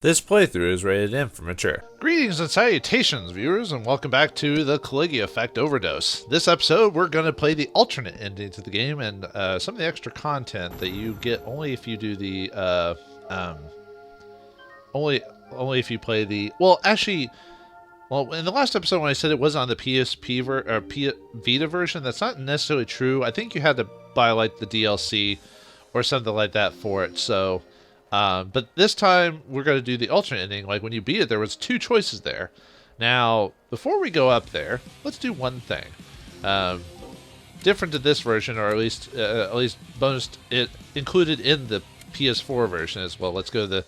This playthrough is rated M for mature. Greetings and salutations, viewers, and welcome back to the Caligula Effect Overdose. This episode, we're going to play the alternate ending to the game and some of the extra content that you get only if you do the only if you play the in the last episode when I said it was on the Vita version, that's not necessarily true. I think you had to buy like the DLC or something like that for it. So. But this time we're going to do the alternate ending. Like when you beat it, there was two choices there. Now, before we go up there, let's do one thing. Different to this version, or at least bonus it included in the PS4 version as well. Let's go to the.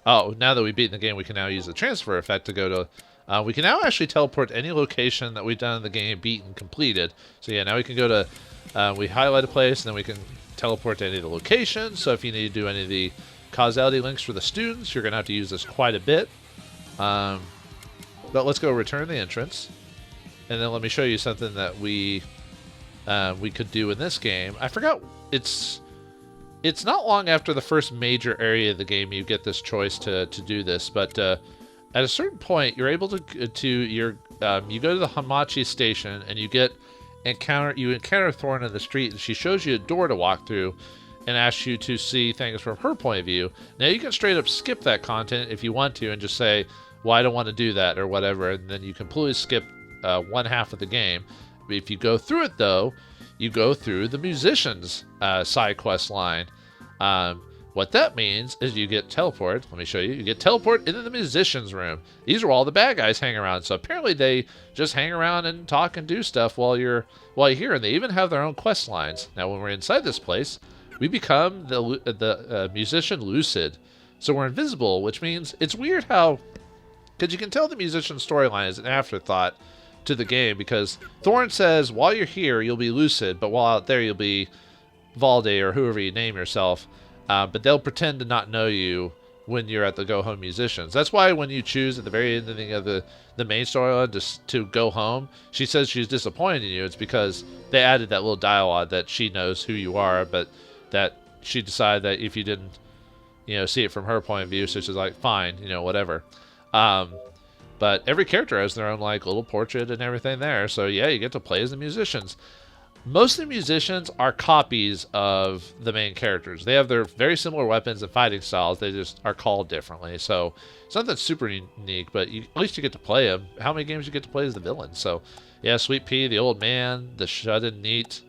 Oh, now that we've beaten the game, we can now use the transfer effect to go to. We can now actually teleport to any location that we've done in the game, beaten, completed. So yeah, now we can go to. We highlight a place, and then we can teleport to any of the locations. So if you need to do any of the causality links for the students, you're going to have to use this quite a bit. But let's go return the entrance. And then let me show you something that we could do in this game. I forgot, it's not long after the first major area of the game you get this choice to do this. But at a certain point, you're able to you go to the Hamachi station and you encounter Thorn in the street, and she shows you a door to walk through and asks you to see things from her point of view. Now you can straight up skip that content if you want to and just say, well, I don't want to do that or whatever, and then you completely skip one half of the game. If you go through it though, you go through the musicians side quest line. What that means is you get teleported. Let me show you. You get teleported into the musicians room. These are all the bad guys hang around. So apparently they just hang around and talk and do stuff while you're here, and they even have their own quest lines. Now when we're inside this place, we become the musician Lucid. So we're invisible, which means it's weird how, because you can tell the musician storyline is an afterthought to the game, because Thorn says while you're here you'll be Lucid, but while out there you'll be Valde or whoever you name yourself. But they'll pretend to not know you when you're at the Go Home Musicians. That's why when you choose at the very ending of the main storyline to go home, she says she's disappointed in you. It's because they added that little dialogue that she knows who you are, but that she decided that if you didn't, see it from her point of view, so she's like, fine, whatever. But every character has their own like little portrait and everything there. So yeah, you get to play as the musicians. Most of the musicians are copies of the main characters. They have their very similar weapons and fighting styles. They just are called differently. So it's nothing super unique, but at least you get to play them. How many games you get to play as the villain? So yeah, Sweet Pea, the old man, the shut-in neat,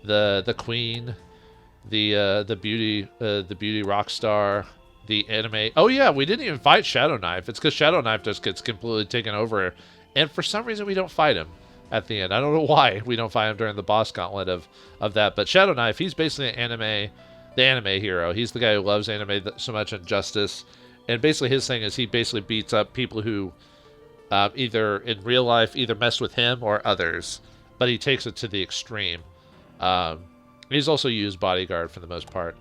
the queen, the beauty rock star, the anime. Oh yeah, we didn't even fight Shadow Knife. It's because Shadow Knife just gets completely taken over, and for some reason we don't fight him at the end. I don't know why we don't fight him during the boss gauntlet of that. But Shadow Knife, he's basically the anime hero. He's the guy who loves anime so much, and justice. And basically his thing is he basically beats up people who either in real life either mess with him or others, but he takes it to the extreme. He's also used bodyguard for the most part.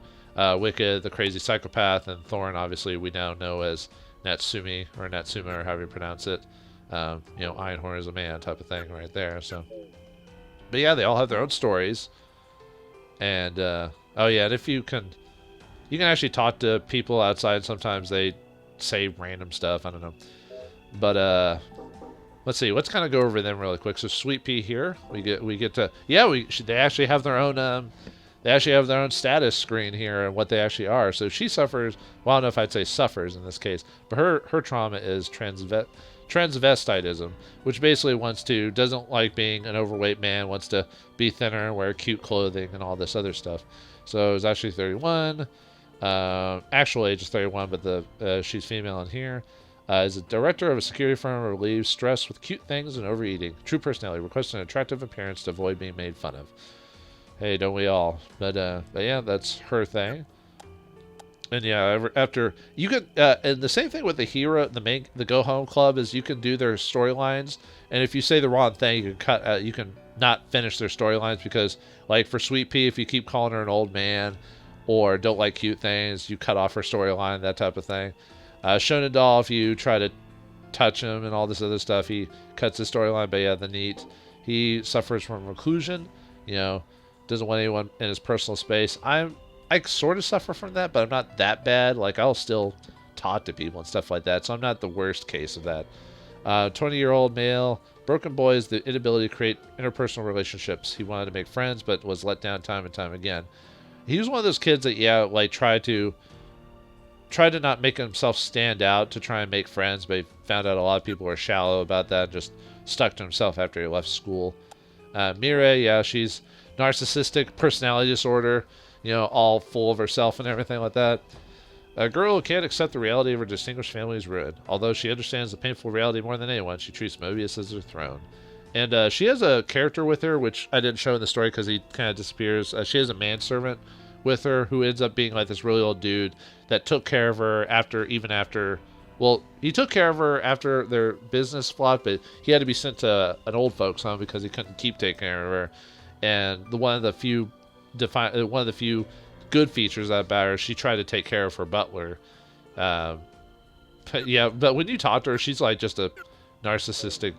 Wicked, the crazy psychopath, and Thorn, obviously, we now know as Natsumi, or Natsuma, or however you pronounce it. Einhorn is a man type of thing right there. So, but yeah, they all have their own stories. And, oh yeah, and if you can actually talk to people outside. Sometimes they say random stuff. I don't know. But, let's see. Let's kind of go over them really quick. So Sweet Pea here, we get to they actually have their own status screen here and what they actually are. So she suffers. Well, I don't know if I'd say suffers in this case, but her trauma is transvestitism, which basically doesn't like being an overweight man, wants to be thinner and wear cute clothing and all this other stuff. So it's actually 31. Actual age is 31, but she's female in here. Is a director of a security firm who relieves stress with cute things and overeating. True personality. Requests an attractive appearance to avoid being made fun of. Hey, don't we all? But yeah, that's her thing. And yeah, after you can, and the same thing with the hero, the Go Home Club is you can do their storylines, and if you say the wrong thing, you can cut. You can not finish their storylines because, like for Sweet Pea, if you keep calling her an old man, or don't like cute things, you cut off her storyline, that type of thing. Shonen Doll, if you try to touch him and all this other stuff, he cuts his storyline. But yeah, the neat, he suffers from reclusion. Doesn't want anyone in his personal space. I sort of suffer from that, but I'm not that bad. Like I'll still taught to people and stuff like that. So I'm not the worst case of that. 20-year-old male, broken boy is the inability to create interpersonal relationships. He wanted to make friends, but was let down time and time again. He was one of those kids that, yeah, like tried to not make himself stand out to try and make friends, but he found out a lot of people were shallow about that and just stuck to himself after he left school. Mireille, yeah, she's narcissistic personality disorder, you know, all full of herself and everything like that. A girl who can't accept the reality of her distinguished family's ruin. Although she understands the painful reality more than anyone, she treats Mobius as her throne. And she has a character with her, which I didn't show in the story because he kind of disappears. She has a manservant with her who ends up being like this really old dude that took care of her after... Well, he took care of her after their business flopped, but he had to be sent to an old folks home because he couldn't keep taking care of her. And one of the few good features about her, she tried to take care of her butler. But when you talk to her, she's like just a narcissistic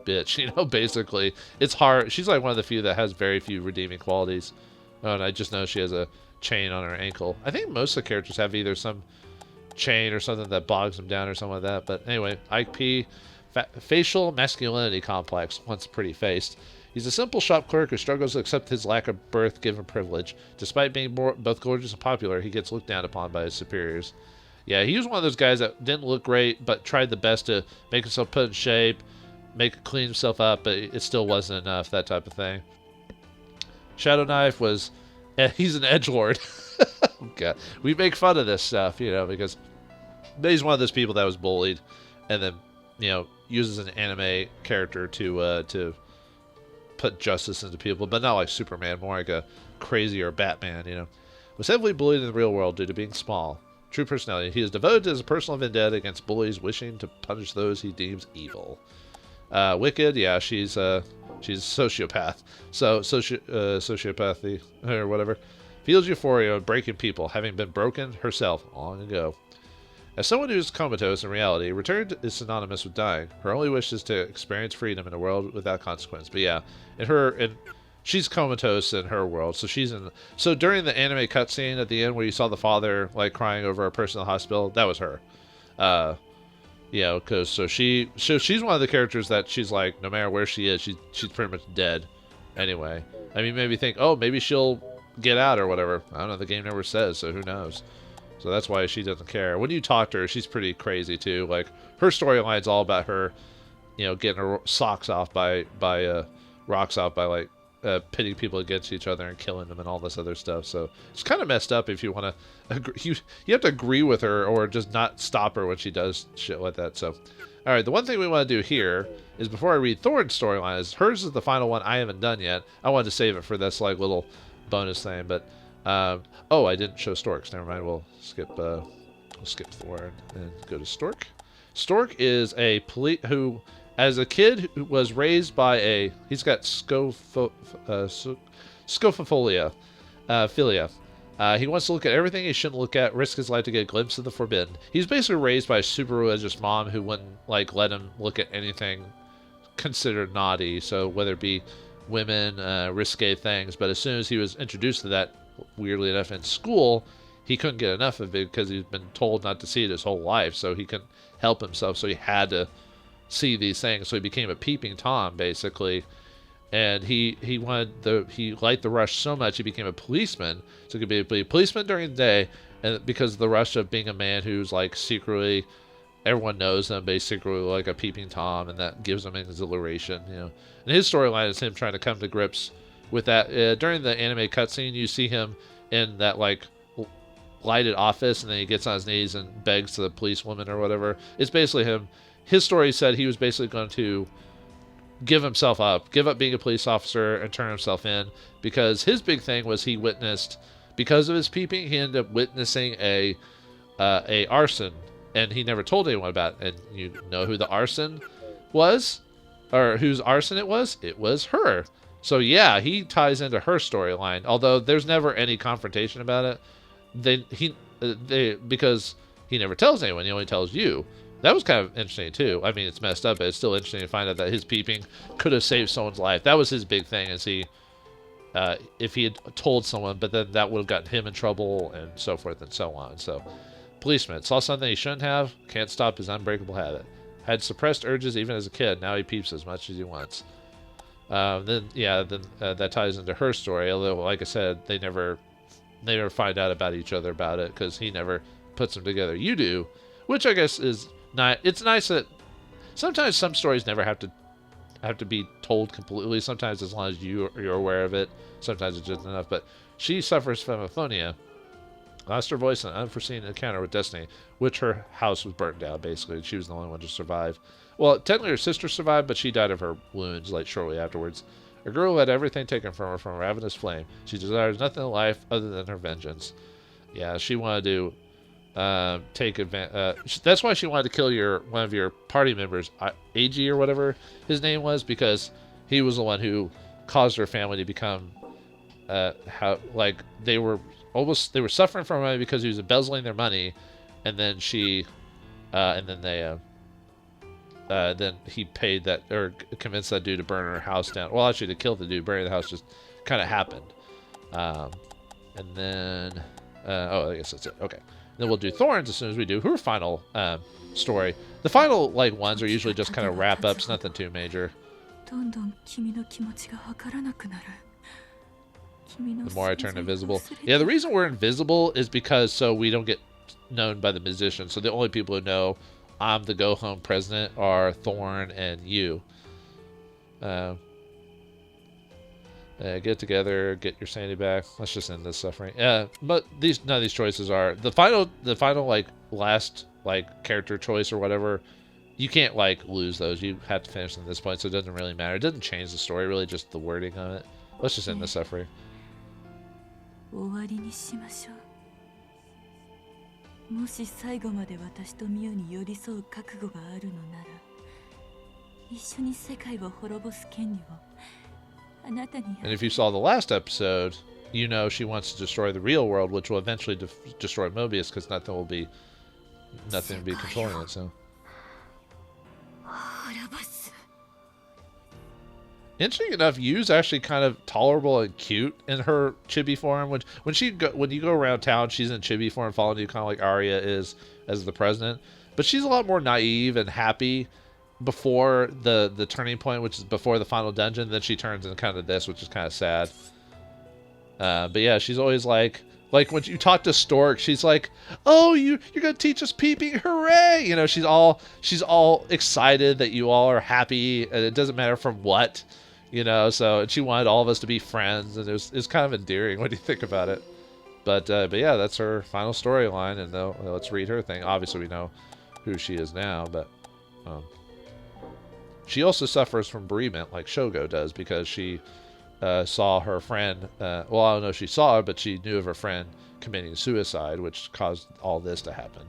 bitch, you know, basically. It's hard. She's like one of the few that has very few redeeming qualities. Oh, and I just know she has a chain on her ankle. I think most of the characters have either some chain or something that bogs them down or something like that. But anyway, Ike P, facial masculinity complex, once pretty faced. He's a simple shop clerk who struggles to accept his lack of birth-given privilege. Despite being both gorgeous and popular, he gets looked down upon by his superiors. Yeah, he was one of those guys that didn't look great, but tried the best to make himself put in shape, clean himself up, but it still wasn't enough, that type of thing. Shadow Knife was... he's an edgelord. God. We make fun of this stuff, you know, because he's one of those people that was bullied and then, you know, uses an anime character to put justice into people, but not like Superman, more like a crazier Batman, you know. Was heavily bullied in the real world due to being small. True personality. He is devoted to his personal vendetta against bullies, wishing to punish those he deems evil. Wicked, yeah, she's a sociopath. So sociopathy or whatever. Feels euphoria of breaking people, having been broken herself long ago. As someone who is comatose in reality, return is synonymous with dying. Her only wish is to experience freedom in a world without consequence. But yeah, she's comatose in her world. So during the anime cutscene at the end where you saw the father like crying over a person in the hospital, that was her. Yeah, because she's one of the characters that she's like, no matter where she is, she's pretty much dead. Anyway, I mean, maybe think, oh, maybe she'll get out or whatever. I don't know. The game never says, so who knows? So that's why she doesn't care. When you talk to her, she's pretty crazy too. Like her storyline's all about her, you know, getting her socks off by rocks off by like pitting people against each other and killing them and all this other stuff. So it's kind of messed up if you want to agree. You have to agree with her or just not stop her when she does shit like that. So, all right, the one thing we want to do here is before I read Thorn's storyline, is hers is the final one I haven't done yet. I wanted to save it for this like little bonus thing, but oh, I didn't show Storks. Never mind. We'll skip Thorn and go to Stork. Stork is a police who, as a kid, who was raised by he's got scopophilia. He wants to look at everything he shouldn't look at, risk his life to get a glimpse of the forbidden. He's basically raised by a super religious mom who wouldn't like let him look at anything considered naughty. So whether it be women, risque things, but as soon as he was introduced to that, weirdly enough, in school, he couldn't get enough of it because he's been told not to see it his whole life, so he couldn't help himself, so he had to see these things. So he became a peeping Tom, basically, and he liked the rush so much he became a policeman, so he could be a policeman during the day, and because of the rush of being a man who's like secretly, everyone knows him, but he's secretly like a peeping Tom, and that gives him exhilaration, you know. And his storyline is him trying to come to grips with that. During the anime cutscene, you see him in that like lighted office, and then he gets on his knees and begs to the policewoman or whatever. It's basically him. His story said he was basically going to give himself up, give up being a police officer and turn himself in, because his big thing was he witnessed, because of his peeping, he ended up witnessing a arson, and he never told anyone about it. And you know who the arson was, or whose arson it was? It was her. So yeah, he ties into her storyline, although there's never any confrontation about it. Because he never tells anyone, he only tells you. That was kind of interesting too. I mean, it's messed up, but it's still interesting to find out that his peeping could have saved someone's life. That was his big thing, is if he had told someone, but then that would have gotten him in trouble and so forth and so on. So Policeman saw something he shouldn't have. Can't stop his unbreakable habit. Had suppressed urges even as a kid. Now he peeps as much as he wants. Then that ties into her story. Although, like I said, they never find out about each other about it because he never puts them together. You do, which I guess is not. It's nice that sometimes some stories never have to be told completely. Sometimes as long as you're aware of it, sometimes it's just enough. But she suffers from aphonia. Lost her voice in an unforeseen encounter with destiny, which her house was burnt down, basically. She was the only one to survive. Well, technically her sister survived, but she died of her wounds, like, shortly afterwards. A girl who had everything taken from her from a ravenous flame. She desires nothing in life other than her vengeance. Yeah, she wanted to take advantage. That's why she wanted to kill one of your party members, AG or whatever his name was, because he was the one who caused her family to become they were suffering from money because he was embezzling their money, and then then he paid that, or convinced that dude to burn her house down. Well, actually, to kill the dude, burning the house just kind of happened. And then, I guess that's it. Okay. Then we'll do Thorns as soon as we do her final story. The final ones are usually just kind of wrap ups, nothing too major. The more I turn invisible. Yeah, the reason we're invisible is because so we don't get known by the musicians. So the only people who know I'm the Go Home president are Thorn and you. Get together, get your sanity back. Let's just end this suffering. But none of these choices are the final last character choice or whatever. You can't lose those. You have to finish them at this point, so it doesn't really matter. It doesn't change the story, really, just the wording of it. Let's just end the suffering. 終わりにしましょう。もし最後まで私とミュウに寄り添う覚悟があるのなら、一緒に世界を滅ぼす権利をあなたに。And if you saw the last episode, you know she wants to destroy the real world, which will eventually destroy Mobius, because nothing will be controlling it. So. Interesting enough, Yu's actually kind of tolerable and cute in her chibi form. When you go around town, she's in chibi form, following you, kind of like Arya is as the president. But she's a lot more naive and happy before the turning point, which is before the final dungeon. Then she turns into kind of this, which is kind of sad. But yeah, she's always like when you talk to Stork, she's like, "Oh, you're gonna teach us peeping, hooray!" You know, she's all excited that you all are happy, and it doesn't matter from what. You know, and she wanted all of us to be friends, and it's kind of endearing when you think about it. But yeah, that's her final storyline, and let's read her thing. Obviously, we know who she is now, but she also suffers from bereavement, like Shogo does, because she saw her friend. Well, I don't know if she saw her, but she knew of her friend committing suicide, which caused all this to happen.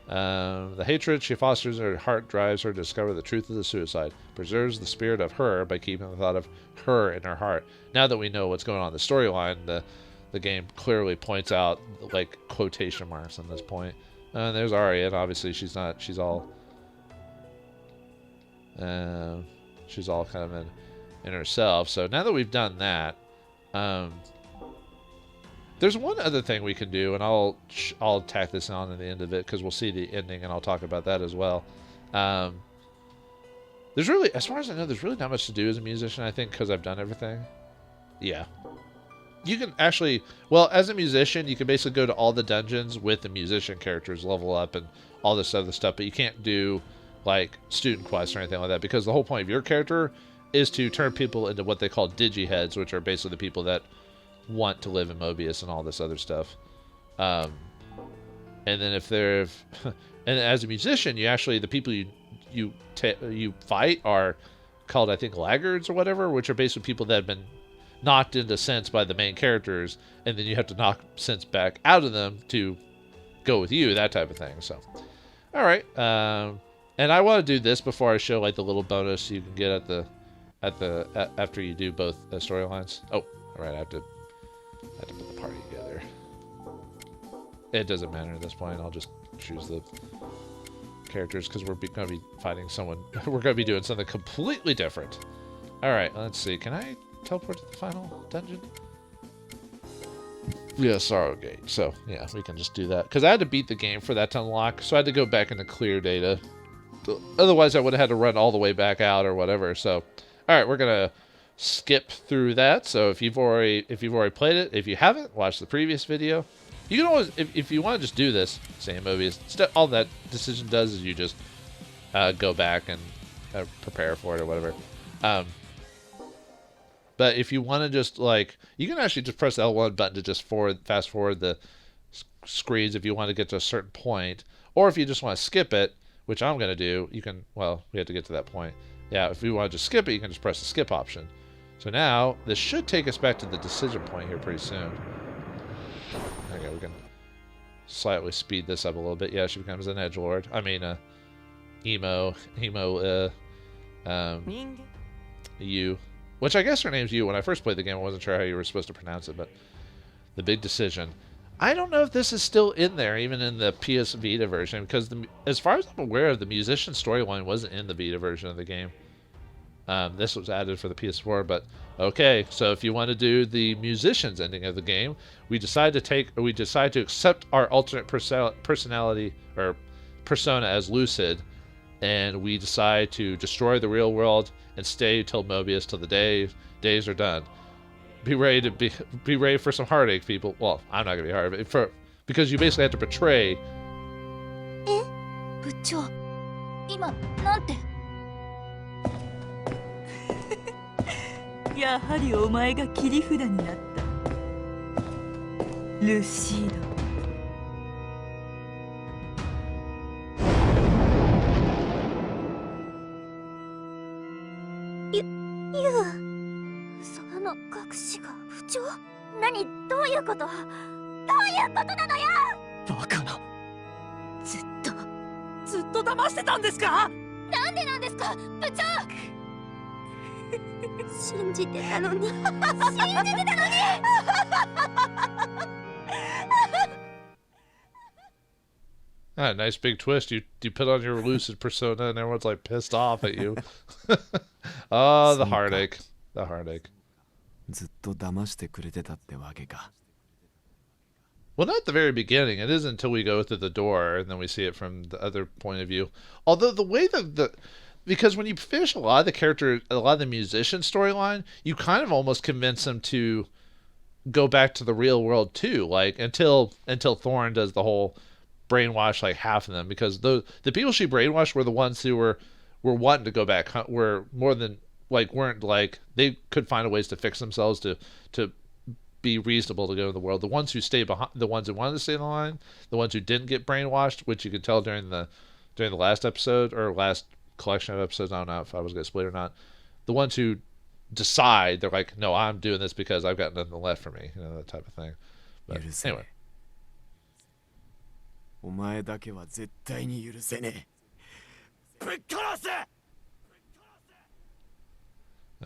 The hatred she fosters in her heart drives her to discover the truth of the suicide, preserves the spirit of her by keeping the thought of her in her heart. Now that we know what's going on in the storyline, the game clearly points out quotation marks on this point. And there's Arya, and obviously she's all kind of in herself. So now that we've done that, there's one other thing we can do, and I'll tack this on at the end of it because we'll see the ending, and I'll talk about that as well. There's really, as far as I know, there's really not much to do as a musician, I think, because I've done everything. Yeah. You can actually, well, as a musician, you can basically go to all the dungeons with the musician characters, level up, and all this other stuff, but you can't do, student quests or anything like that, because the whole point of your character is to turn people into what they call digiheads, which are basically the people that want to live in Mobius and all this other stuff. And then and as a musician, you actually, the people you fight are called, I think, laggards or whatever, which are basically people that have been knocked into sense by the main characters, and then you have to knock sense back out of them to go with you, that type of thing. So, all right. And I want to do this before I show the little bonus you can get after you do both storylines. Oh, all right. I have to put the party together. It doesn't matter at this point. I'll just choose the characters because we're going to be fighting someone. We're going to be doing something completely different. All right, let's see. Can I teleport to the final dungeon? Yeah, Sorrow Gate. So, yeah, we can just do that. Because I had to beat the game for that to unlock, so I had to go back into clear data. Otherwise, I would have had to run all the way back out or whatever. So, alright, we're going to skip through that. So, if you've already played it, if you haven't, watch the previous video. You can always, if you want to just do this, same movies, all that decision does is you just go back and prepare for it or whatever. But if you want to just, like, you can actually just press the L1 button to just fast forward the screens if you want to get to a certain point. Or if you just want to skip it, which I'm going to do, you can, well, we have to get to that point. Yeah, if you want to just skip it, you can just press the skip option. So now, this should take us back to the decision point here pretty soon. Okay, we can slightly speed this up a little bit. Yeah, she becomes an edgelord. I mean, you. Which I guess her name's you. When I first played the game, I wasn't sure how you were supposed to pronounce it, but the big decision. I don't know if this is still in there, even in the PS Vita version, because as far as I'm aware of, the musician storyline wasn't in the Vita version of the game. This was added for the PS4, but okay. So if you want to do the musician's ending of the game, we decide to accept our alternate personality or persona as Lucid, and we decide to destroy the real world and stay till Mobius till the days are done. Be ready for some heartache, people. Well, I'm not gonna be hard, but because you basically have to betray. 部長、今なんて。やはりお前が切り札になった。ルシード。その隠しが部長？何？どういうこと？どういうことなのよ！バカな。ずっと騙してたんですか？なんでなんですか、部長！信じてたのに。信じてたのに。Ah, nice big twist. You put on your Lucid persona and everyone's like pissed off at you. Oh, the heartache. The heartache. Well, not at the very beginning. It isn't until we go through the door and then we see it from the other point of view. Although the way that because when you finish a lot of the musician storyline, you kind of almost convince them to go back to the real world too. Like until Thorn does the whole brainwash like half of them, because the people she brainwashed were the ones who were wanting to go back, were more than like weren't like they could find ways to fix themselves to be reasonable to go to the world. The ones who stay behind, the ones who wanted to stay in the line, the ones who didn't get brainwashed, which you could tell during the last episode or last collection of episodes. I don't know if I was gonna split or not. The ones who decide, they're like, no, I'm doing this because I've got nothing left for me, that type of thing. But anyway.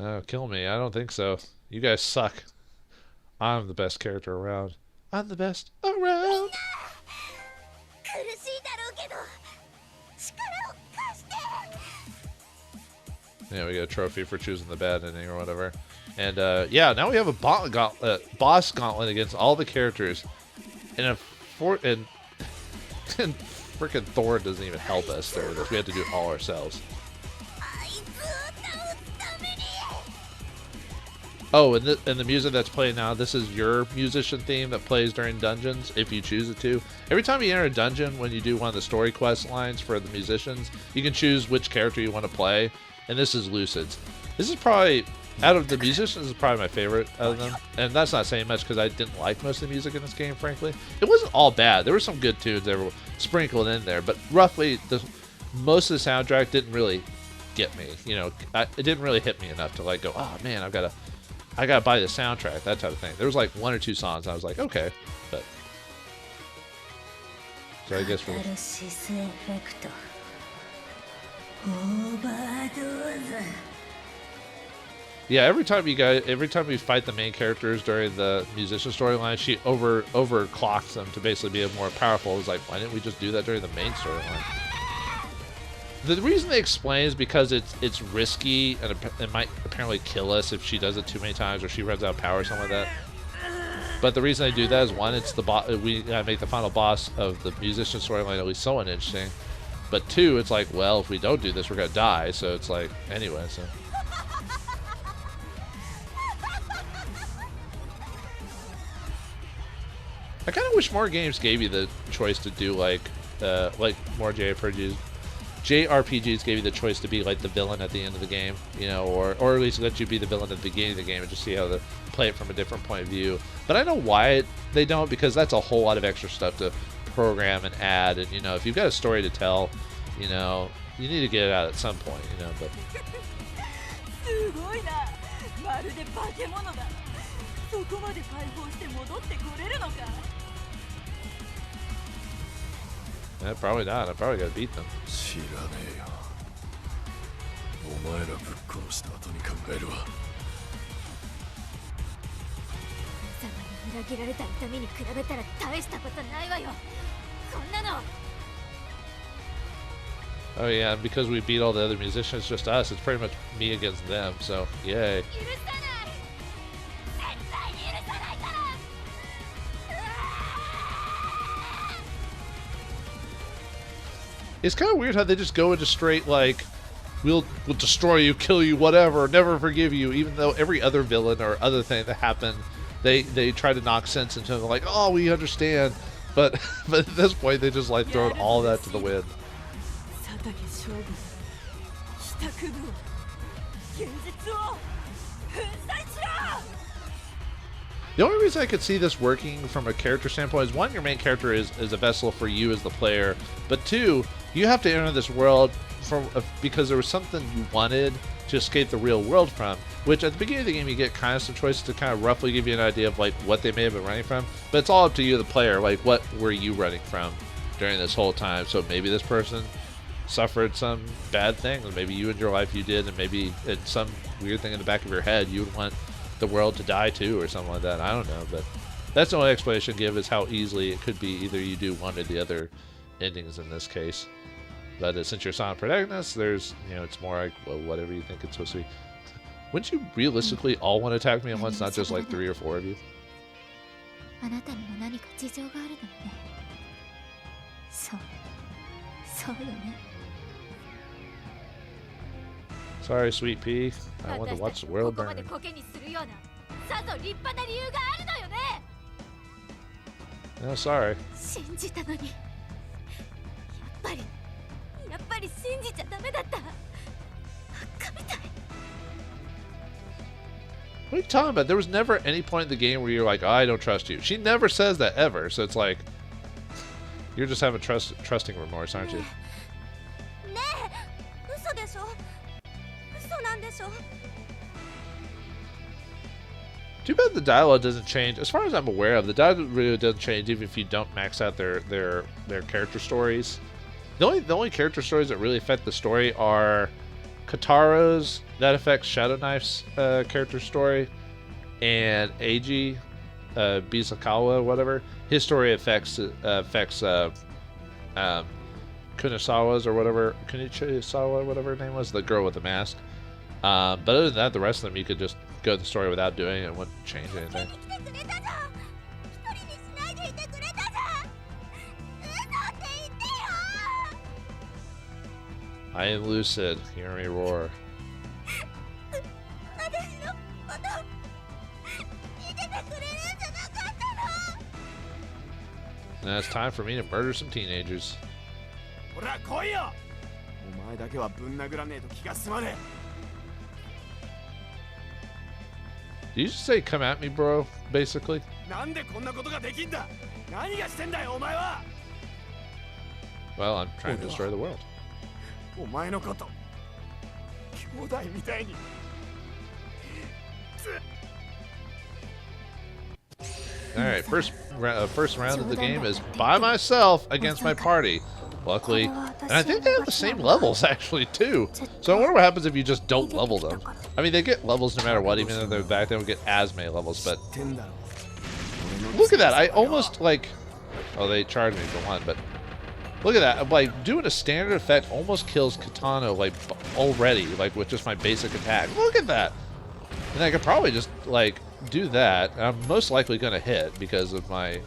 Oh, kill me. I don't think so. You guys suck. I'm the best character around. I'm the best around. Yeah, we get a trophy for choosing the bad ending or whatever. And yeah, now we have a boss gauntlet against all the characters. And freaking Thor doesn't even help us through this. We have to do it all ourselves. Oh, and the music that's playing now, this is your musician theme that plays during dungeons, if you choose it to. Every time you enter a dungeon, when you do one of the story quest lines for the musicians, you can choose which character you want to play, and this is Lucid's. This is probably, out of the musicians, is probably my favorite out of them. And that's not saying much because I didn't like most of the music in this game, frankly. It wasn't all bad. There were some good tunes that were sprinkled in there, but roughly, most of the soundtrack didn't really get me. It didn't really hit me enough to like go, oh man, I gotta buy the soundtrack, that type of thing. There was like one or two songs I was like, okay, but so I guess for yeah, every time we fight the main characters during the musician storyline, she overclocks them to basically be more powerful. It was like, why didn't we just do that during the main storyline? The reason they explain is because it's risky and it might apparently kill us if she does it too many times or she runs out of power or something like that. But the reason I do that is, one, it's the we make the final boss of the musician storyline at least somewhat interesting. But two, it's like, well, if we don't do this, we're gonna die. So it's like, anyway. So I kind of wish more games gave you the choice to do like more JRPGs gave you the choice to be like the villain at the end of the game, you know, or at least let you be the villain at the beginning of the game and just see how to play it from a different point of view. But I know why they don't, because that's a whole lot of extra stuff to program and add, and you know, if you've got a story to tell, you know, you need to get it out at some point, you know. But yeah, probably not. I probably gotta beat them. Oh yeah, and because we beat all the other musicians, just us, it's pretty much me against them, so yay. It's kind of weird how they just go into straight, like, we'll destroy you, kill you, whatever, never forgive you, even though every other villain or other thing that happened, they try to knock sense into them, like, oh, we understand. But at this point, they just, like, throw all that to the wind. The only reason I could see this working from a character standpoint is, one, your main character is a vessel for you as the player, but two, you have to enter this world because there was something you wanted to escape the real world from, which at the beginning of the game you get kind of some choices to kind of roughly give you an idea of like what they may have been running from, but it's all up to you, the player, like what were you running from during this whole time. So maybe this person suffered some bad thing, or maybe you in your life you did, and maybe it's some weird thing in the back of your head you would want the world to die too or something like that. I don't know, but that's the only explanation I give, is how easily it could be either you do one or the other endings in this case. But since you're silent protagonist, there's, you know, it's more like, well, whatever you think it's supposed to be. Wouldn't you realistically all want to attack me at once, not just like 3 or 4 of you? Sorry, sweet pea. I want to watch the world burn. No, sorry. What are you talking about? There was never any point in the game where you're like, oh, I don't trust you. She never says that ever. So it's like, you're just having trusting remorse, aren't you? Too bad the dialogue doesn't change. As far as I'm aware of, the dialogue really doesn't change even if you don't max out their character stories. The only character stories that really affect the story are Kataro's, that affects Shadow Knife's character story, and Eiji, Bisakawa, whatever, his story affects Kunisawa's or whatever, Kunichisawa, whatever her name was, the girl with the mask. But other than that, the rest of them you could just go the story without doing it. It wouldn't change anything. I am Lucid. Hear me roar. Now it's time for me to murder some teenagers. Did you just say come at me, bro, basically? Well, I'm trying to destroy the world. Alright, first round of the game is by myself against my party. Luckily, and I think they have the same levels actually too. So I wonder what happens if you just don't level them. I mean, they get levels no matter what, even though they're back, they don't get as many levels, but look at that. I almost like, oh, they charged me for one, but look at that. Like doing a standard effect almost kills Katana like already, like with just my basic attack. Look at that. And I could probably just like do that. I'm most likely going to hit because of my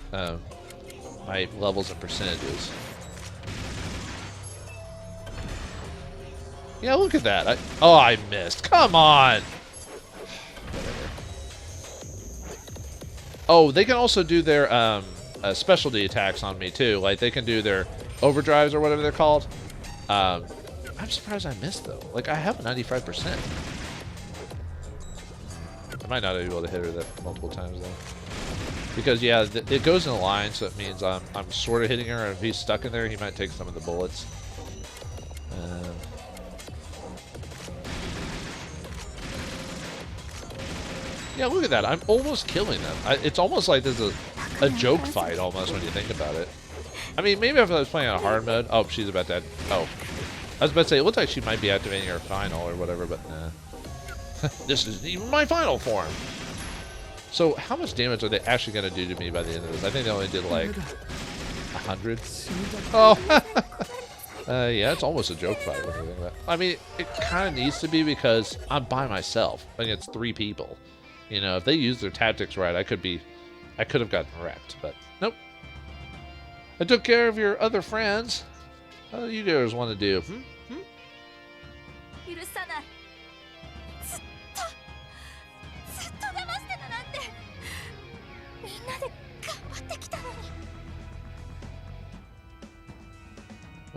my levels and percentages. Yeah, look at that. I missed. Come on. Oh, they can also do their specialty attacks on me too. Like they can do their overdrives or whatever they're called. I'm surprised I missed though. Like I have 95%. I might not be able to hit her that multiple times though. Because yeah, it goes in a line, so it means I'm sort of hitting her, and if he's stuck in there, he might take some of the bullets. Yeah, look at that. I'm almost killing them. It's almost like there's a joke fight almost when you think about it. I mean, maybe if I was playing on hard mode. Oh, she's about to. Oh, I was about to say it looked like she might be activating her final or whatever, but nah. This isn't even my final form. So how much damage are they actually going to do to me by the end of this? I think they only did like 100. Oh, yeah, it's almost a joke fight. When you think about it. I mean, it kind of needs to be because I'm by myself against 3 people. You know, if they use their tactics right, I could have gotten wrecked, but nope. I took care of your other friends. How do you guys want to do?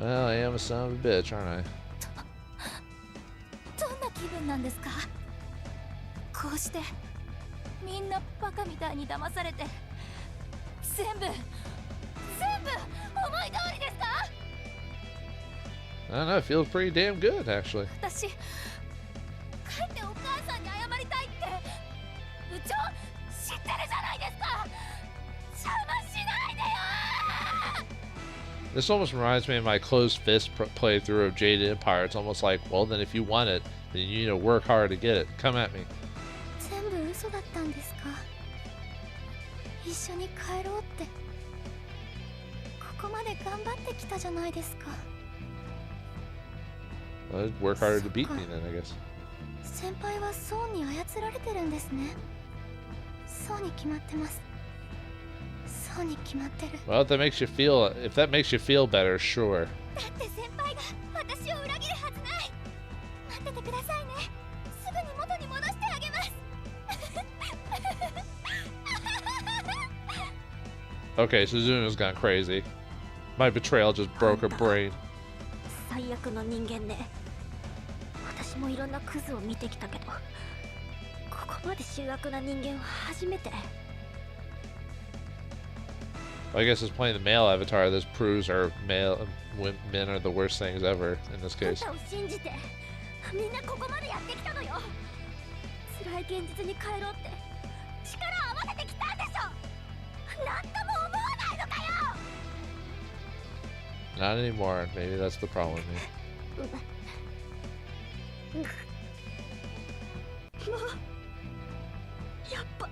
Well, I am a son of a bitch, aren't I? どんな気分なんですか？こうしてみんなバカみたいに騙されて全部思い通りですか？ I don't know, it feels pretty damn good, actually. 私帰ってお母さんに謝りたいって部長知ってるじゃないですか。邪魔しないでよ。 This almost reminds me of my closed fist playthrough of Jaded Empire. It's almost like, well, then if you want it, then you need to work hard to get it. Come at me. 全部嘘だったんですか？一緒に帰ろうってここまで頑張ってきたじゃないですか。 Well, work harder to beat me then, I guess. 先輩はそうに操られてるんですね。そうに決まってます。そうに決まってる。 Well, if that makes you feel better, sure. だって先輩が私を裏切るはずない。待っててくださいね。すぐに元に戻してあげます。 Okay, Suzuna's gone crazy. My betrayal just broke her brain. 最悪の人間ね。私もいろんなクズを見てきたけど、ここまで醜悪な人間は初めて。 I guess it's playing the male avatar. This proves our men are the worst things ever in this case. あんたを信じてみんなここまでやってきたのよ。辛い現実に帰ろうって力を合わせてきたんでしょ。なんとも思わないのかよ。 Not anymore. Maybe that's the problem with me. もうやっぱ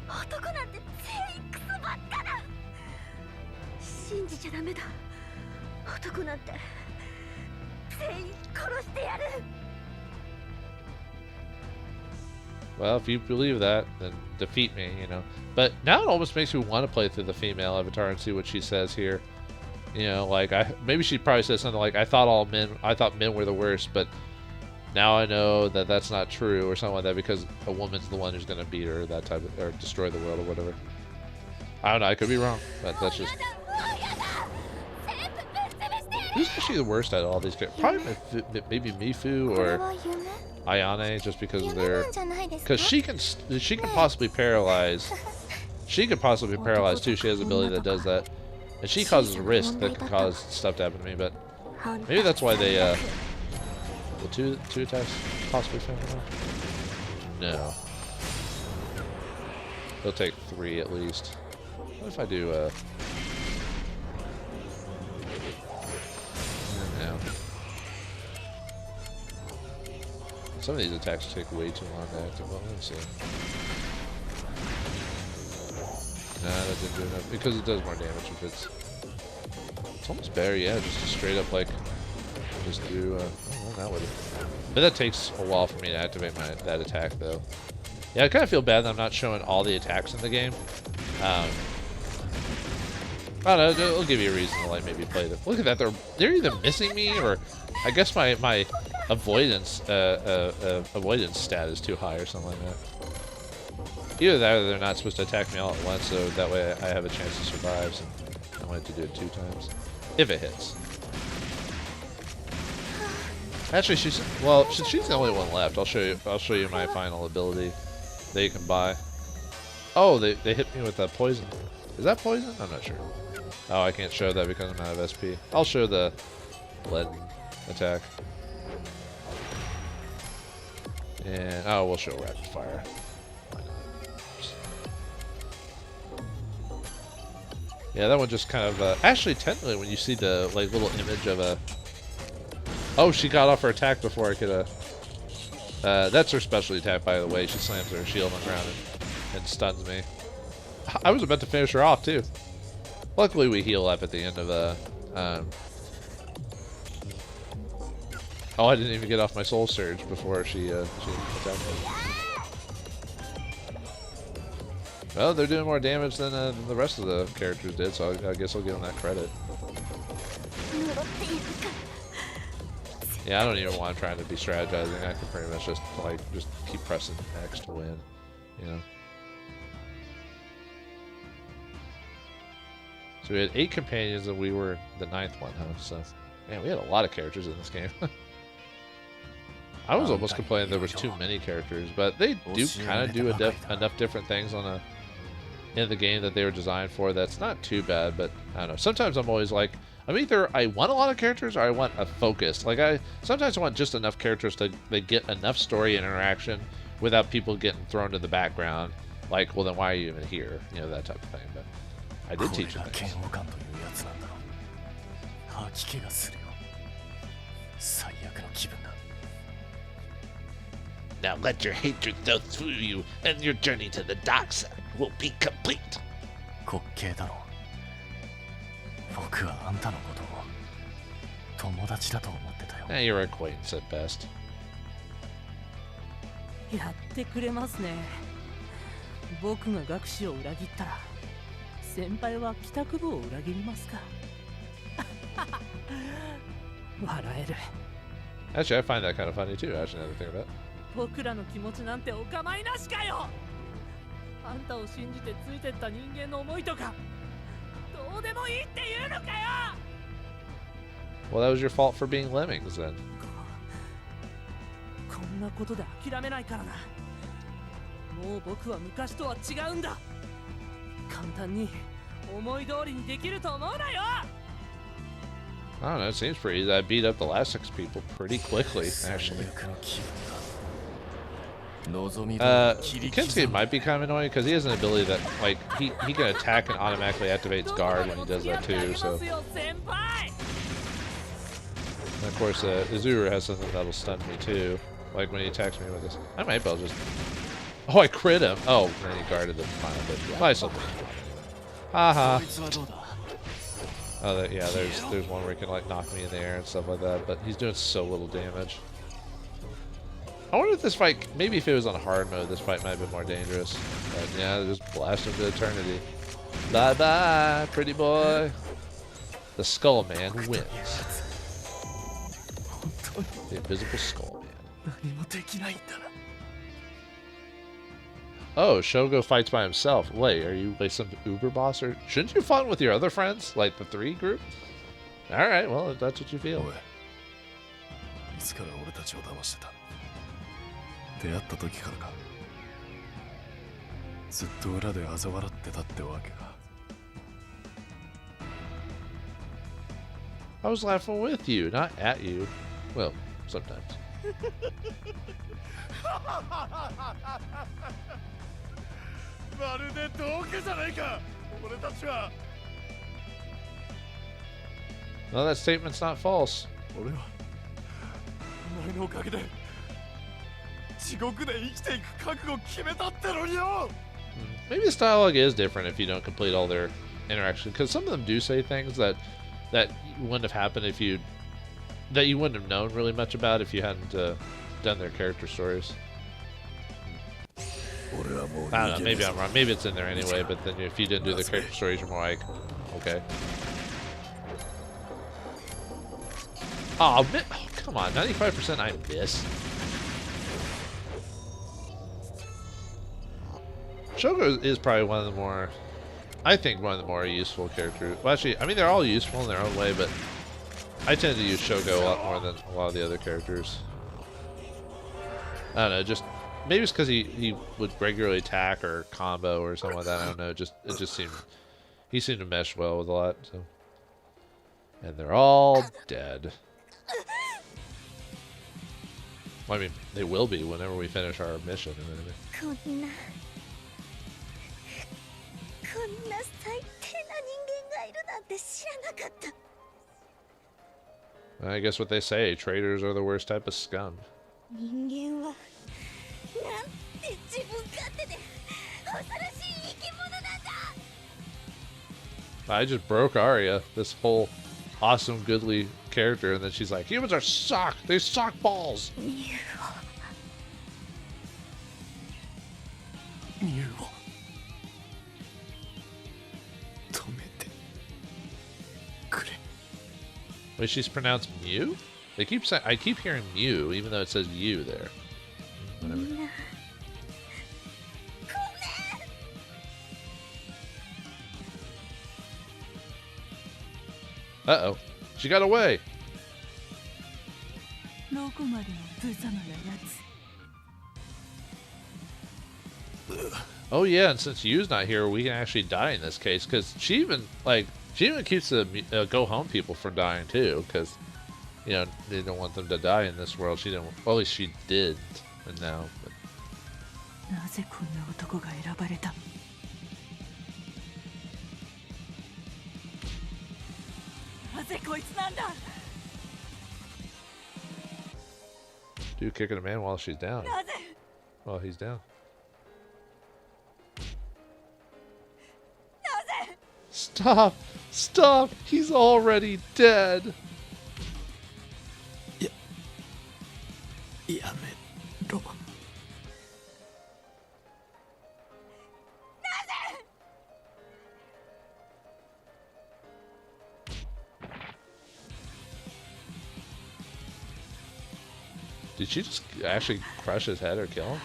男なんて全員クソばっかだ。信じちゃダメだ。男なんて全員殺してやる。 Well, if you believe that, then defeat me, you know. But now it almost makes me want to play through the female avatar and see what she says here. You know, like maybe she probably says something like, I thought men were the worst, but now I know that that's not true, or something like that, because a woman's the one who's going to beat her, that type of, or destroy the world or whatever. I don't know, I could be wrong, but that's just... Who's actually the worst at all these characters? Probably maybe Mifu or Ayane, just because of their... Because she can possibly paralyze... She could possibly be paralyzed too, she has an ability that does that. And she causes risk that can cause stuff to happen to me, but... Maybe that's why they, the two attacks possibly fail? No. They'll take 3 at least. What if I do, no. Some of these attacks take way too long to activate. Well, let's see. Nah, that didn't do enough. Because it does more damage if it's... It's almost better, yeah, just to straight up, like... Just do, oh, well, that would... But that takes a while for me to activate that attack, though. Yeah, I kind of feel bad that I'm not showing all the attacks in the game. I don't know, it'll give you a reason to like maybe play them. Look at that, they're either missing me or I guess my avoidance avoidance stat is too high or something like that. Either that or they're not supposed to attack me all at once, so that way I have a chance to survive. So I wanted to do it 2 times. If it hits. Actually, she's the only one left. I'll show you my final ability that you can buy. Oh, they hit me with that poison. Is that poison? I'm not sure. Oh, I can't show that because I'm out of SP. I'll show the lead attack. And oh, we'll show rapid fire. Yeah, that one just kind of actually technically when you see the like little image of a oh, she got off her attack before I could that's her specialty attack, by the way. She slams her shield on the ground and stuns me. I was about to finish her off too. Luckily we heal up at the end of oh, I didn't even get off my soul surge before she attacked me. Well, they're doing more damage than the rest of the characters did, so I guess I'll give them that credit. Yeah, I don't even want to try to be strategizing. I can pretty much just keep pressing X to win, you know. So we had 8 companions and we were the 9th one, huh? So, man, we had a lot of characters in this game. I was almost complaining there was too many characters, but they do kind of do enough different things in the game that they were designed for. That's not too bad, but I don't know. Sometimes I'm always like, either I want a lot of characters or I want a focus. Like sometimes I want just enough characters to they get enough story interaction without people getting thrown to the background. Like, well, then why are you even here? You know, that type of thing. But I did teach them things. Now let your hatred flow through you, and your journey to the dark side will be complete. You're acquaintance at best. やってくれますね。僕が学士を裏切ったら、先輩は帰宅部を裏切りますか。笑える。Actually, I find that kind of funny too. Actually, now that I think about it. 僕らの気持ちなんてお構いなしかよ。あんたを信じてついてった人間の思いとか、どうでもいいって言うのかよ。Well, that was your fault for being lemmings then. こんなことで諦めないからな。もう僕は昔とは違うんだ。簡単に思い通りにできると思うなよ。I don't know, it seems pretty easy. I beat up the last 6 people pretty quickly, actually. Kensuke might be kind of annoying because he has an ability that, like, he can attack and automatically activates guard when he does that too, so. And of course, Izuru has something that'll stun me too. Like when he attacks me with this. I might be able to just... Oh, I crit him! Oh, and then he guarded the final bit. Nice little thing. Haha. Oh, yeah, there's one where he can, like, knock me in the air and stuff like that, but he's doing so little damage. I wonder if this fight, maybe if it was on hard mode, this fight might have been more dangerous. But yeah, just blast him to eternity. Bye-bye, pretty boy. The Skull Man wins. The Invisible Skull Man. Oh, Shogo fights by himself. Wait, are you like some Uber boss? Or shouldn't you fight with your other friends? Like the 3 group? Alright, well, if that's what you feel. I was laughing with you, not at you. Well, sometimes. No, that statement's not false. Maybe this dialogue is different if you don't complete all their interactions, because some of them do say things that wouldn't have happened if you wouldn't have known really much about if you hadn't done their character stories. I don't know, maybe I'm wrong. Maybe it's in there anyway, but then if you didn't do the character stories, you're more like, okay. Oh, come on, 95% I miss. Shogo is probably one of the more, I think one of the more useful characters. Well, actually, I mean, they're all useful in their own way, but I tend to use Shogo a lot more than a lot of the other characters. I don't know, just maybe it's because he would regularly attack or combo or something like that. I don't know. It just seemed he seemed to mesh well with a lot. So, and they're all dead. Well, I mean, they will be whenever we finish our mission. I guess what they say, traitors are the worst type of scum. I just broke Arya, this whole awesome, goodly character, and then she's like, humans are sock! They suck balls! Wait, she's pronounced Mew? They keep saying, I keep hearing Mew, even though it says you there. Whatever. Uh-oh. She got away. Oh yeah, and since Yu's not here, we can actually die in this case, because she even keeps the go home people from dying too, because you know they don't want them to die in this world. She didn't. Well, at least she did, and now. But. Dude kicking a man while she's down. Well, he's down. Stop! Stop! He's already dead! Did she just actually crush his head or kill him?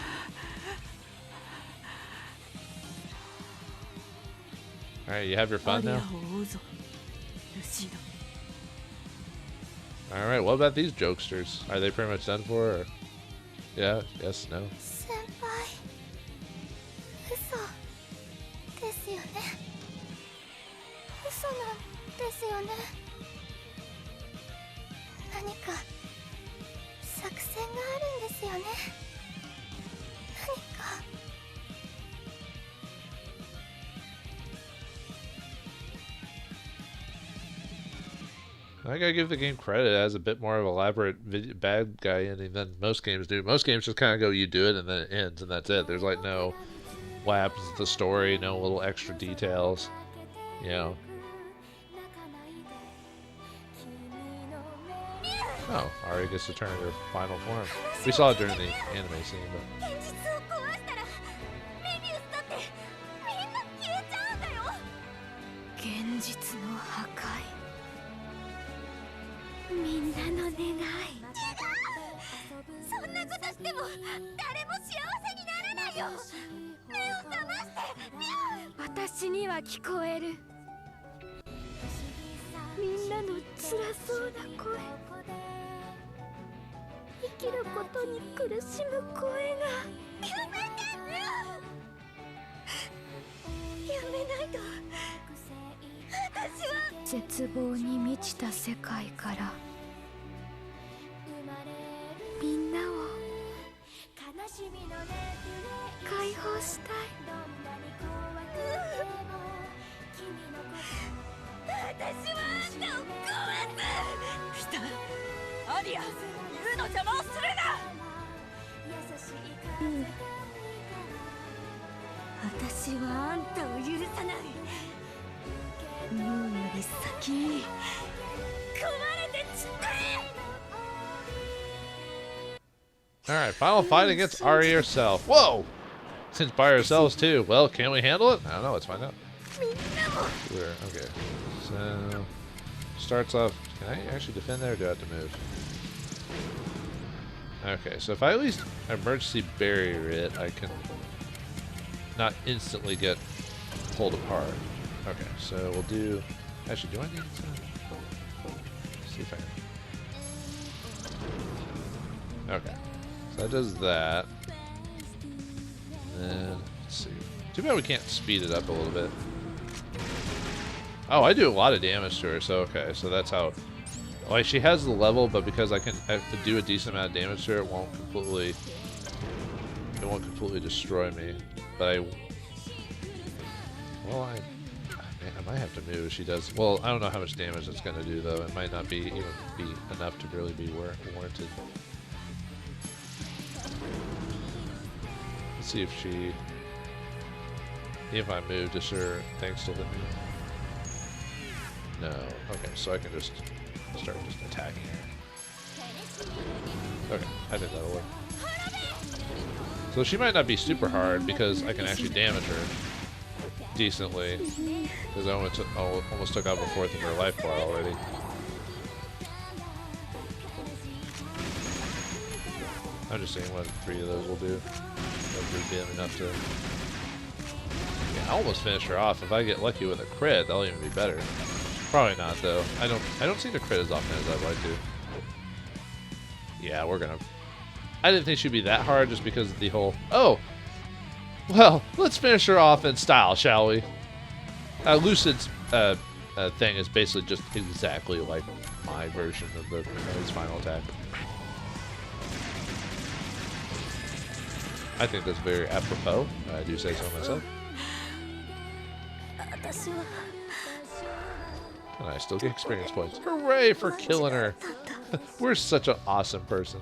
Alright, you have your fun now? Alright, what about these jokesters? Are they pretty much done for? Or? Yeah, yes, no. I gotta give the game credit. It has a bit more of elaborate bad guy ending than most games do. Most games just kind of go, you do it, and then it ends, and that's it. There's like no what happens to the story, no little extra details, you know. Oh, Ari gets to turn into her final form. We saw it during the anime scene, but. Alright, final fight against Ari herself. Whoa! Since by ourselves too. Well, can we handle it? I don't know. Let's find out. Where? Okay. So starts off. Can I actually defend there, or do I have to move? Okay. So if I at least emergency barrier it, I can not instantly get pulled apart. Okay. So we'll do. Actually, do I need to? See if I can. Okay. So that does that. And then, let's see. Too bad we can't speed it up a little bit. Oh, I do a lot of damage to her, so okay. So that's how... Like, she has the level, but because I have to do a decent amount of damage to her, it won't completely destroy me. But I... Well, man, I might have to move if she does... Well, I don't know how much damage it's going to do, though. It might not be even be enough to really be warranted. Let's see if she... If I move, does her thing still hit me? No. Okay, so I can just start just attacking her. Okay, I think that'll work. So she might not be super hard because I can actually damage her decently. Because I almost took out a fourth of her life bar already. I'm just seeing what 3 of those will do. That'll be enough to... Yeah, I almost finish her off. If I get lucky with a crit, that'll even be better. Probably not though. I don't seem to crit as often as I'd like to. Yeah, we're gonna... I didn't think she'd be that hard just because of the whole... Oh! Well, let's finish her off in style, shall we? Lucid's thing is basically just exactly like my version of his final attack. I think that's very apropos. I do say so myself. And I still get experience points. Hooray for killing her! We're such an awesome person.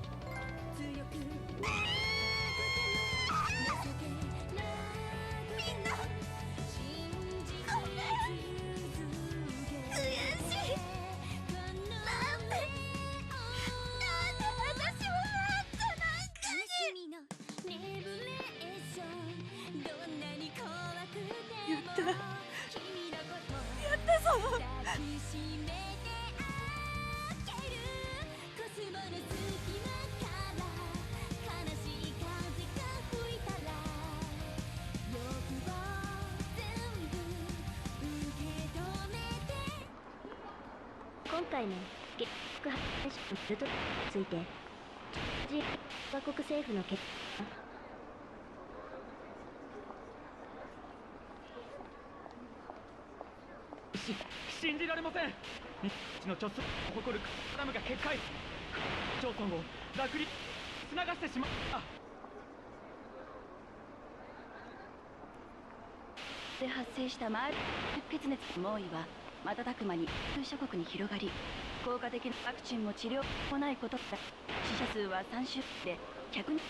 信じられません。の貯水を誇るダムが決壊。町村を濁流つながしてしまった。で発生したマール出血熱猛威は瞬く間に数諸国に広がり、効果的なワクチンも治療もないことだ。死者数は3週で100人。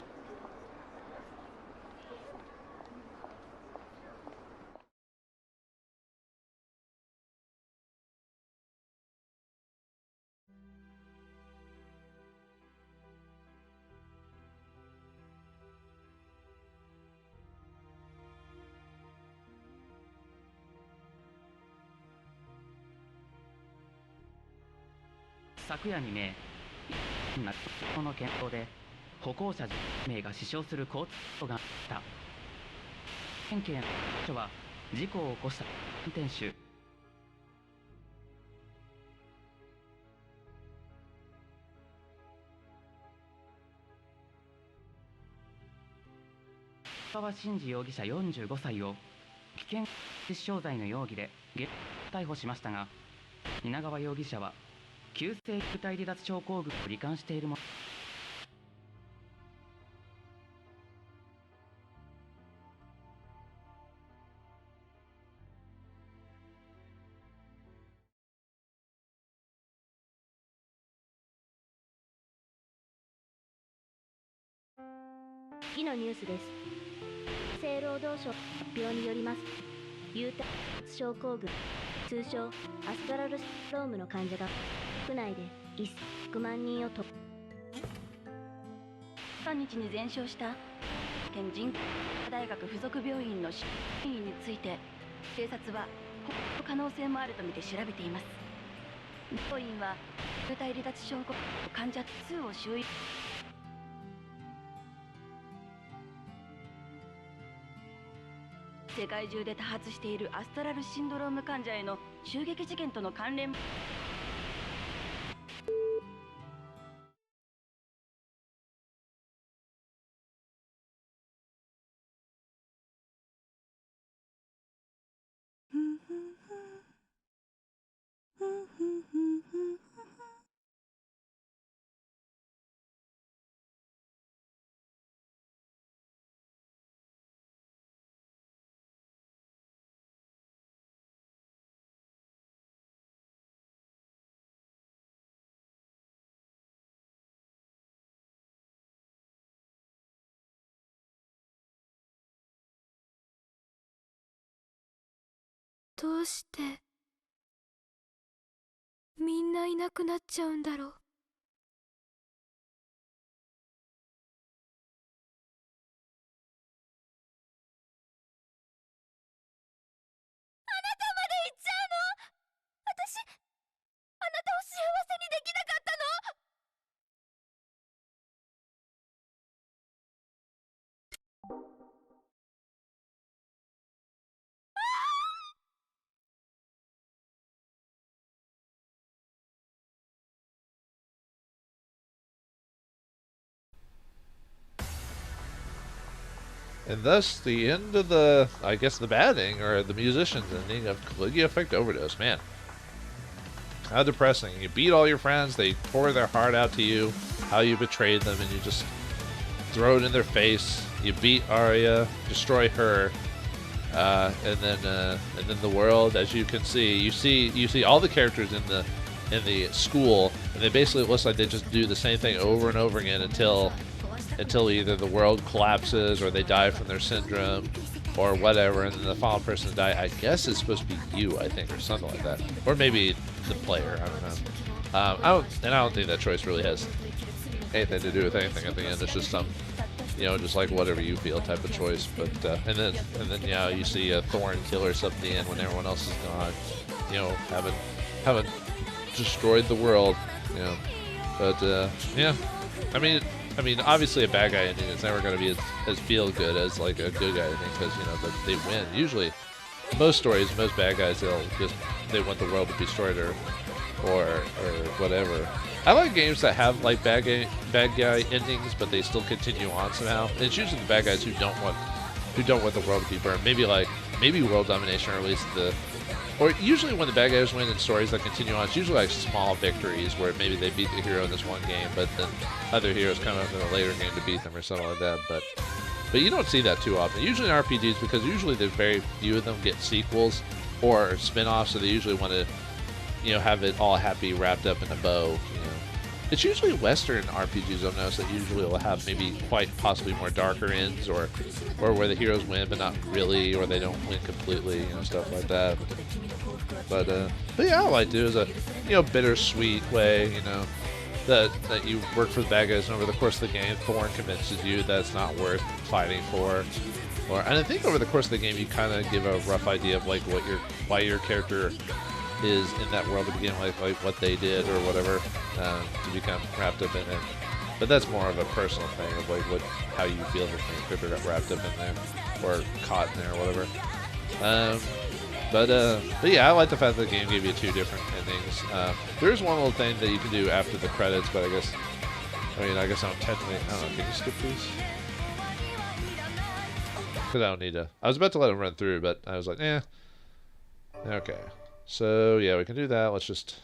昨夜未明、この検討で歩行者10名が死傷する交通事故があった。県警の署は事故を起こした運転手川真司容疑者45歳を危険致死傷罪の容疑で現逮捕しましたが、稲川容疑者は急性躯体離脱症候群を罹患しているもの。次のニュースです。厚生労働省発表によります。有体症候群、通称アスパラルシンドロームの患者が国内で100万人を突破。3日に全焼した県人大学附属病院の職員について警察は可能性もあるとみて調べています。病院は幽体離脱症候群患者数を周囲世界中で多発しているアストラルシンドローム患者への襲撃事件との関連どうしてみんないなくなっちゃうんだろう。あなたまで行っちゃうの？私、あなたを幸せにできなかったの？And thus, the end of the, I guess, the bad ending, or the musician's ending of Caligula Effect Overdose. Man, how depressing. You beat all your friends, they pour their heart out to you, how you betrayed them, and you just throw it in their face. You beat Aria, destroy her, and then the world, as you can see, you see all the characters in the school, and they basically look like they just do the same thing over and over again until either the world collapses or they die from their syndrome or whatever, and then the final person to die, I guess, is supposed to be you, I think, or something like that, or maybe the player. I don't know. I don't think that choice really has anything to do with anything at the end. It's just some, just like whatever you feel type of choice. But and then you see Thorn kill herself at the end when everyone else is gone. Having destroyed the world. But yeah, I mean, obviously a bad guy ending is never going to be as feel good as like a good guy ending, because they win. Usually, most stories, most bad guys, they want the world to be destroyed or whatever. I like games that have like bad guy endings, but they still continue on somehow. And it's usually the bad guys who don't want the world to be burned. Maybe world domination, or at least or usually when the bad guys win in stories that continue on, it's usually like small victories where maybe they beat the hero in this one game, but then other heroes come up in a later game to beat them or something like that. But you don't see that too often. Usually in RPGs, because usually there's very few of them get sequels or spin-offs, so they usually want to, have it all happy wrapped up in a bow. It's usually Western RPGs, I've noticed, that usually will have maybe quite possibly more darker ends, or where the heroes win but not really, or they don't win completely, stuff like that. But yeah, I like to do is a bittersweet way, that you work for the bad guys, and over the course of the game, Thorn convinces you that it's not worth fighting for. And I think over the course of the game, you kind of give a rough idea of like why your character is in that world to begin with, like what they did or whatever, to become wrapped up in it. But that's more of a personal thing of like how you feel that your character got wrapped up in there or caught in there or whatever. But yeah, I like the fact that the game gave you two different endings. There is one little thing that you can do after the credits, but I guess I don't technically. I don't know. Can you skip these? Because I don't need to. I was about to let them run through, but I was like, eh. Okay. So yeah, we can do that. Let's just.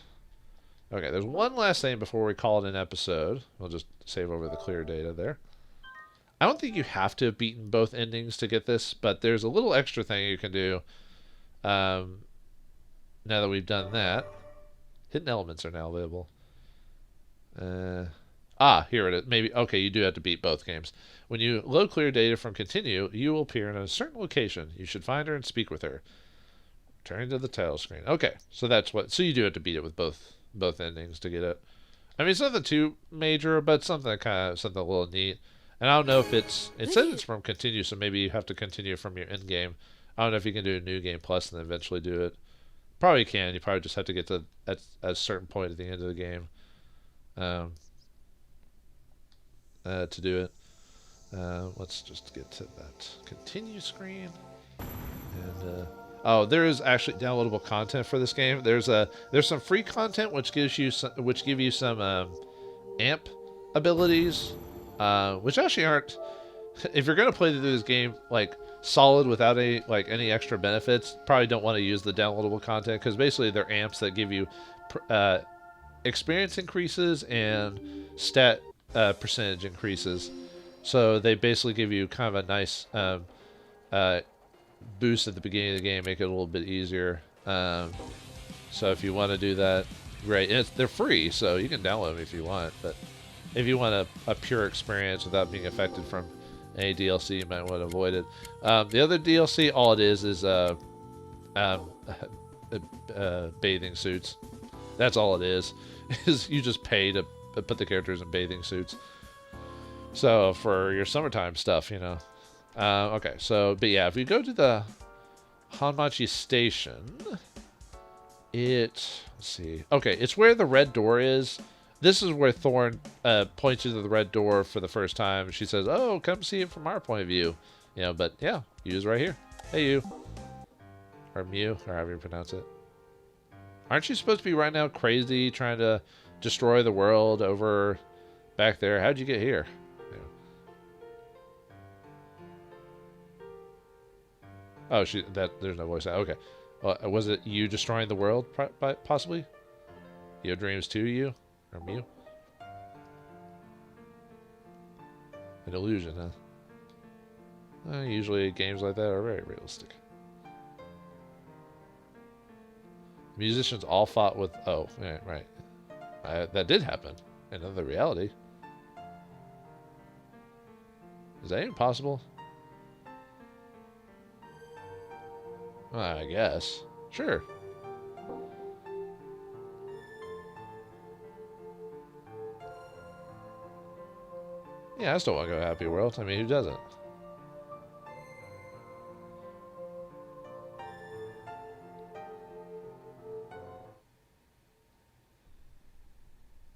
Okay, there's one last thing before we call it an episode. We'll just save over the clear data there. I don't think you have to have beaten both endings to get this, but there's a little extra thing you can do. Now that we've done that, hidden elements are now available. Here it is. Maybe, okay, you do have to beat both games. When you load clear data from continue, you will appear in a certain location. You should find her and speak with her. Turning to the title screen. Okay, so so you do have to beat it with both endings to get it. I mean, it's nothing too major, but something a little neat. And I don't know if it says it's from continue, so maybe you have to continue from your end game. I don't know if you can do a new game plus and then eventually do it. Probably can. You probably just have to get to at a certain point at the end of the game to do it. Let's just get to that continue screen. And oh, there is actually downloadable content for this game. There's some free content which give you some amp abilities, which actually aren't. If you're gonna play through this game like solid without any extra benefits, probably don't want to use the downloadable content, because basically they're amps that give you experience increases and stat percentage increases. So they basically give you kind of a nice boost at the beginning of the game, make it a little bit easier. So if you want to do that, great. And they're free, so you can download them if you want. But if you want a pure experience without being affected from any DLC, you might want to avoid it. The other DLC, all it is bathing suits. That's all it is. Is you just pay to put the characters in bathing suits. So for your summertime stuff, you know. Okay, so, but yeah, if we go to the Hanmachi Station, let's see. Okay, it's where the red door is. This is where Thorn points you to the red door for the first time. She says, "Oh, come see it from our point of view." You know, but yeah, Yu's right here. Hey, Yu. Or Mew, or however you pronounce it. Aren't you supposed to be right now crazy trying to destroy the world over back there? How'd you get here? Yeah. Oh, there's no voice. Okay. Was it you destroying the world, possibly? Your dreams too, you? Or Mew? An illusion, huh? Usually games like that are very realistic. Musicians all fought with... Oh, yeah, right. That did happen in another reality. Is that even possible? I guess. Sure. Yeah, I still want to go to Happy World. I mean, who doesn't?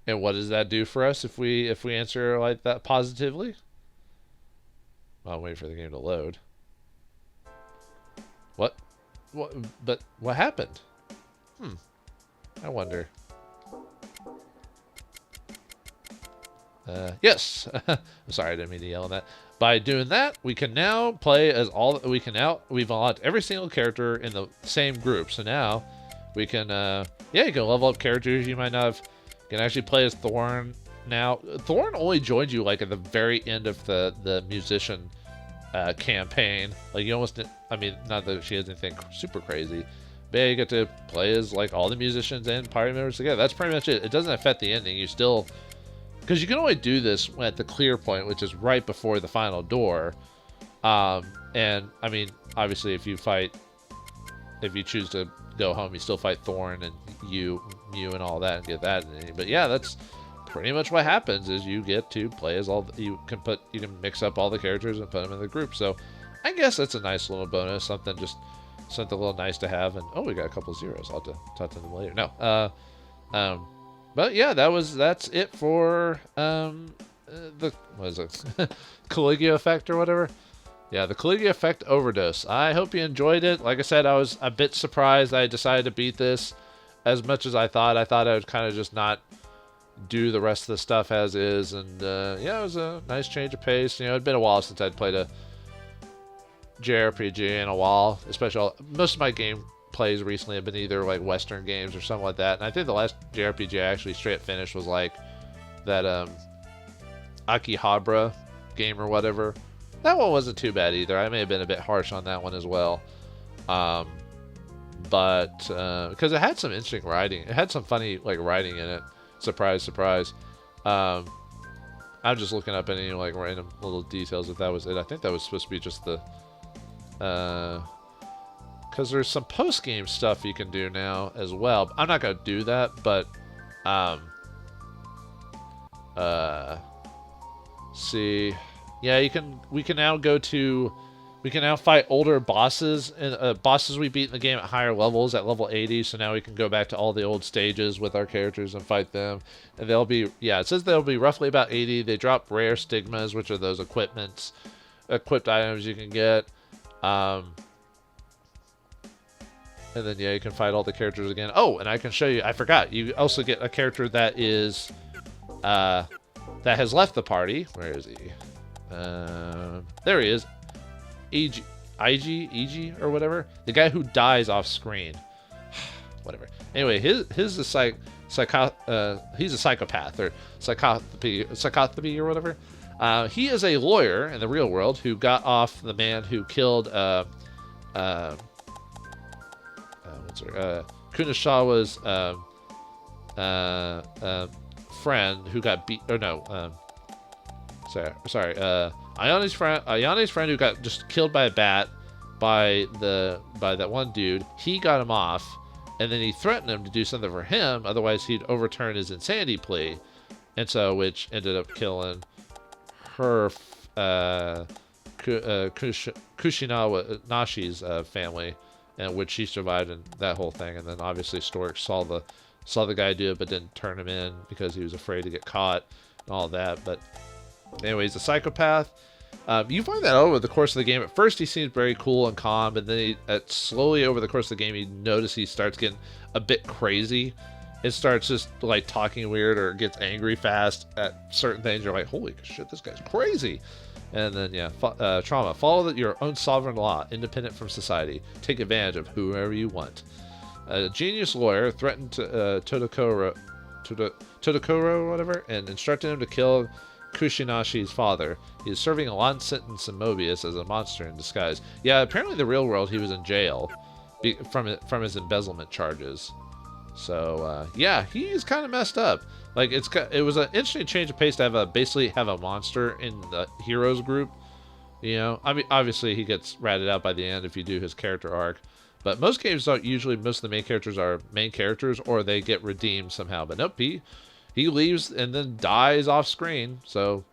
And what does that do for us if we answer like that positively? Well, I'm waiting for the game to load. What? But what happened? I wonder. Yes. I'm sorry, I didn't mean to yell on that. By doing that, we can now play as we've unlocked every single character in the same group. So now we can, you can level up characters you might not have. You can actually play as Thorn now. Thorn only joined you like at the very end of the musician campaign. Like you almost, I mean, not that she has anything super crazy, but yeah, you get to play as like all the musicians and party members together. That's pretty much it. It doesn't affect the ending. You still, because you can only do this at the clear point, which is right before the final door. And I mean, obviously, if you choose to go home, you still fight Thorn and Mew and all that and get that. But yeah, that's pretty much what happens. Is you get to play as you can mix up all the characters and put them in the group. So I guess that's a nice little bonus, something a little nice to have. And oh, we got a couple zeros. I'll have to talk to them later. No, but yeah, that's it for what is it? Caligula Effect or whatever. Yeah, the Caligula Effect Overdose. I hope you enjoyed it. Like I said, I was a bit surprised I decided to beat this as much as I thought. I thought I would kind of just not do the rest of the stuff as is. And yeah, it was a nice change of pace. You know, it'd been a while since I'd played a JRPG in a while. Especially, most of my game plays recently have been either like Western games or something like that. And I think the last JRPG I actually straight finished was like that Akihabara game or whatever. That one wasn't too bad either. I may have been a bit harsh on that one as well. But because it had some interesting writing. It had some funny like writing in it. Surprise, surprise. I'm just looking up any like random little details if that was it. I think that was supposed to be just the because there's some post-game stuff you can do now as well. I'm not going to do that, but see, Yeah, we can now go to, we can now fight older bosses, and bosses we beat in the game at higher levels, at level 80, so now we can go back to all the old stages with our characters and fight them. And they'll be, yeah, it says they'll be roughly about 80. They drop rare stigmas, which are those equipped items you can get. And then, yeah, you can fight all the characters again. Oh, and I can show you, I forgot, you also get a character that is, that has left the party. Where is he? There he is. EG, or whatever. The guy who dies off screen. Whatever. Anyway, he's a psychopath, or psychopathy, or whatever. He is a lawyer in the real world who got off the man who killed, Kunishawa's friend who got beat. Or no, sorry. Ayane's friend who got just killed by a bat by that one dude. He got him off, and then he threatened him to do something for him, otherwise he'd overturn his insanity plea, and so which ended up killing her Kushinawa Nashi's family, and which she survived in that whole thing. And then obviously Stork saw the guy do it, but didn't turn him in because he was afraid to get caught and all that. But anyway, he's a psychopath. You find that over the course of the game. At first, he seems very cool and calm, and then slowly over the course of the game, you notice he starts getting a bit crazy. It starts just like talking weird or gets angry fast at certain things. You're like, holy shit, this guy's crazy. And then, yeah, trauma. Follow your own sovereign law, independent from society. Take advantage of whoever you want. A genius lawyer threatened Todokoro or whatever, and instructed him to kill Kushinashi's father. He is serving a long sentence in Mobius as a monster in disguise. Yeah, apparently in the real world he was in jail from his embezzlement charges. So yeah, he's kind of messed up. Like it was an interesting change of pace to basically have a monster in the heroes group. You know, I mean, obviously he gets ratted out by the end if you do his character arc. But most games don't usually. Most of the main characters are main characters, or they get redeemed somehow. But nope, he leaves and then dies off screen. So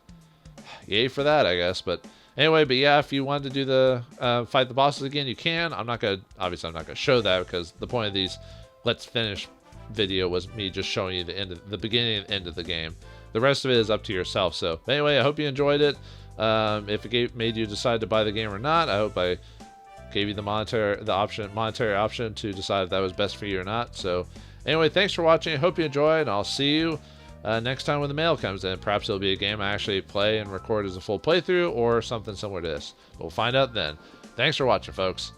yay for that, I guess. But anyway, but yeah, if you wanted to do the fight the bosses again, you can. Obviously I'm not gonna show that, because the point of these let's finish video was me just showing you the beginning and end of the game. The rest of it is up to yourself. So anyway, I hope you enjoyed it. If it made you decide to buy the game or not, I hope I gave you the monetary option to decide if that was best for you or not. So anyway, thanks for watching. I hope you enjoyed, and I'll see you next time when the mail comes in. Perhaps it'll be a game I actually play and record as a full playthrough, or something similar to this. But we'll find out then. Thanks for watching, folks.